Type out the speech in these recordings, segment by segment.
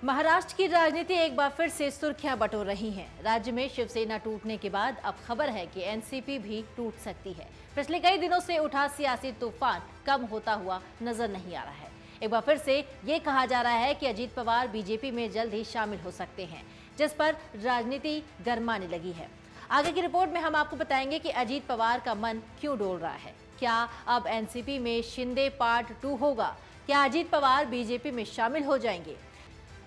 महाराष्ट्र की राजनीति एक बार फिर से सुर्खियां बटोर रही हैं। राज्य में शिवसेना टूटने के बाद अब खबर है कि एनसीपी भी टूट सकती है। पिछले कई दिनों से उठा सियासी तूफान कम होता हुआ नजर नहीं आ रहा है। एक बार फिर से ये कहा जा रहा है कि अजीत पवार बीजेपी में जल्द ही शामिल हो सकते हैं, जिस पर राजनीति गरमाने लगी है। आगे की रिपोर्ट में हम आपको बताएंगे कि अजीत पवार का मन क्यों डोल रहा है। क्या अब एनसीपी में शिंदे पार्ट 2 होगा? क्या अजीत पवार बीजेपी में शामिल हो जाएंगे?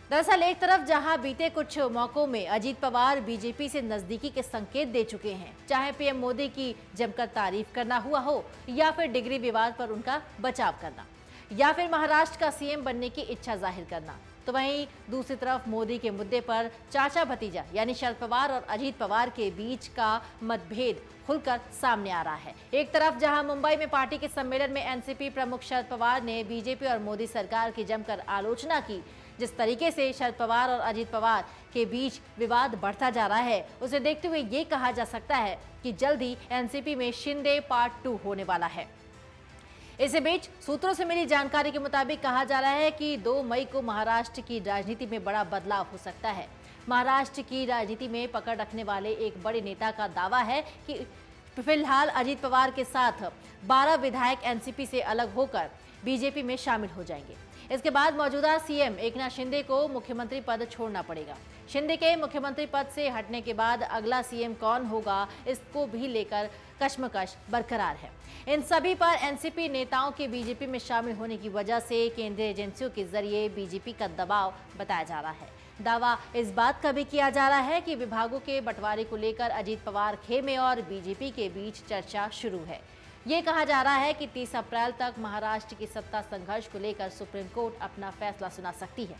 दरअसल एक तरफ जहां बीते कुछ मौकों में अजीत पवार बीजेपी से नजदीकी के संकेत दे चुके हैं, चाहे पीएम मोदी की जमकर तारीफ करना हुआ हो या फिर डिग्री विवाद पर उनका बचाव करना या फिर महाराष्ट्र का सीएम बनने की इच्छा जाहिर करना, तो वहीं दूसरी तरफ मोदी के मुद्दे पर चाचा भतीजा यानी शरद पवार और अजीत पवार के बीच का मतभेद खुलकर सामने आ रहा है। एक तरफ जहां मुंबई में पार्टी के सम्मेलन में एनसीपी प्रमुख शरद पवार ने बीजेपी और मोदी सरकार की जमकर आलोचना की, जिस तरीके से शरद पवार और अजीत पवार के बीच विवाद बढ़ता जा रहा है, उसे देखते हुए ये कहा जा सकता है कि जल्द ही एनसीपी में शिंदे पार्ट 2 होने वाला है। इसी बीच सूत्रों से मिली जानकारी के मुताबिक कहा जा रहा है कि 2 मई को महाराष्ट्र की राजनीति में बड़ा बदलाव हो सकता है। महाराष्ट्र की राजनीति में पकड़ रखने वाले एक बड़े नेता का दावा है कि फिलहाल अजीत पवार के साथ 12 विधायक एनसीपी से अलग होकर बीजेपी में शामिल हो जाएंगे। इसके बाद मौजूदा सीएम एकनाथ शिंदे को मुख्यमंत्री पद छोड़ना पड़ेगा। शिंदे के मुख्यमंत्री पद से हटने के बाद अगला सीएम कौन होगा, इसको भी लेकर कश्मकश बरकरार है। इन सभी पर एनसीपी नेताओं के बीजेपी में शामिल होने की वजह से केंद्रीय एजेंसियों के जरिए बीजेपी का दबाव बताया जा रहा है। दावा इस बात का भी किया जा रहा है कि विभागों के बंटवारे को लेकर अजीत पवार खेमे और बीजेपी के बीच चर्चा शुरू है। ये कहा जा रहा है कि 30 अप्रैल तक महाराष्ट्र की सत्ता संघर्ष को लेकर सुप्रीम कोर्ट अपना फैसला सुना सकती है,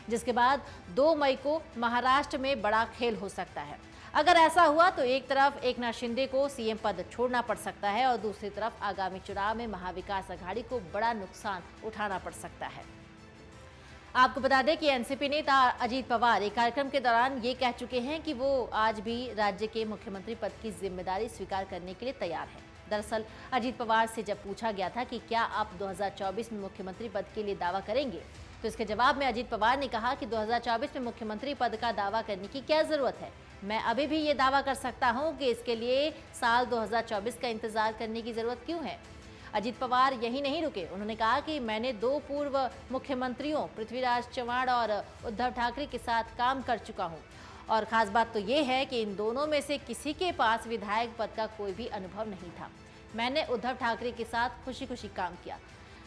जिसके बाद 2 मई को महाराष्ट्र में बड़ा खेल हो सकता है। अगर ऐसा हुआ तो एक तरफ एकनाथ शिंदे को सीएम पद छोड़ना पड़ सकता है और दूसरी तरफ आगामी चुनाव में महाविकास अघाड़ी को बड़ा नुकसान उठाना पड़ सकता है। आपको बता दें कि एनसीपी नेता अजीत पवार एक कार्यक्रम के दौरान ये कह चुके हैं कि वो आज भी राज्य के मुख्यमंत्री पद की जिम्मेदारी स्वीकार करने के लिए तैयार है। दरअसल अजीत पवार से जब पूछा गया था कि क्या आप 2024 में मुख्यमंत्री पद के लिए दावा करेंगे, तो इसके जवाब में अजीत पवार ने कहा कि 2024 में मुख्यमंत्री पद का दावा करने की क्या जरूरत है। मैं अभी भी ये दावा कर सकता हूं कि इसके लिए साल 2024 का इंतजार करने की जरूरत क्यों है। अजीत पवार यही नहीं रुके, उन्होंने कहा कि मैंने 2 पूर्व मुख्यमंत्रियों पृथ्वीराज चव्हाण और उद्धव ठाकरे के साथ काम कर चुका हूं और खास बात तो ये है कि इन दोनों में से किसी के पास विधायक पद का कोई भी अनुभव नहीं था। मैंने उद्धव ठाकरे के साथ खुशी खुशी काम किया।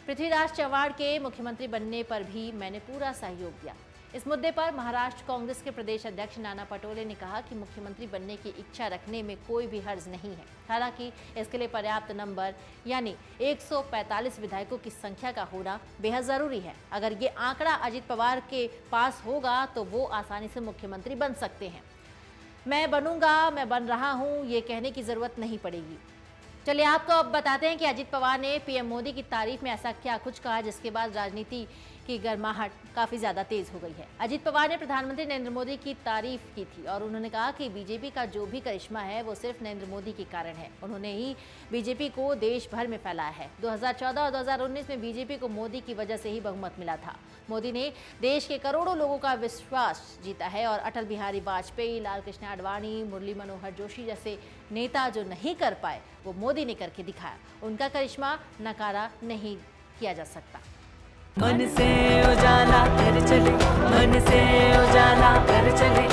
पृथ्वीराज चव्हाण के मुख्यमंत्री बनने पर भी मैंने पूरा सहयोग दिया। इस मुद्दे पर महाराष्ट्र कांग्रेस के प्रदेश अध्यक्ष नाना पटोले ने कहा कि मुख्यमंत्री बनने की इच्छा रखने में कोई भी हर्ज नहीं है। हालांकि इसके लिए पर्याप्त नंबर यानी 145 विधायकों की संख्या का होना बेहद जरूरी है। अगर ये आंकड़ा अजीत पवार के पास होगा तो वो आसानी से मुख्यमंत्री बन सकते हैं। मैं बनूंगा, मैं बन रहा हूं, ये कहने की जरूरत नहीं पड़ेगी। चलिए आपको अब बताते हैं कि अजीत पवार ने पीएम मोदी की तारीफ में ऐसा क्या कुछ कहा जिसके बाद राजनीति की गर्माहट काफी ज्यादा तेज हो गई है। अजीत पवार ने प्रधानमंत्री नरेंद्र मोदी की तारीफ की थी और उन्होंने कहा कि बीजेपी का जो भी करिश्मा है वो सिर्फ नरेंद्र मोदी के कारण है। उन्होंने ही बीजेपी को देश भर में फैलाया है। 2014 और 2019 में बीजेपी को मोदी की वजह से ही बहुमत मिला था। मोदी ने देश के करोड़ों लोगों का विश्वास जीता है और अटल बिहारी वाजपेयी, लाल कृष्ण आडवाणी, मुरली मनोहर जोशी जैसे नेता जो नहीं कर पाए वो मोदी ने करके दिखाया। उनका करिश्मा नकारा नहीं किया जा सकता। मन से उजाला कर चले, मन से उजाला कर चले।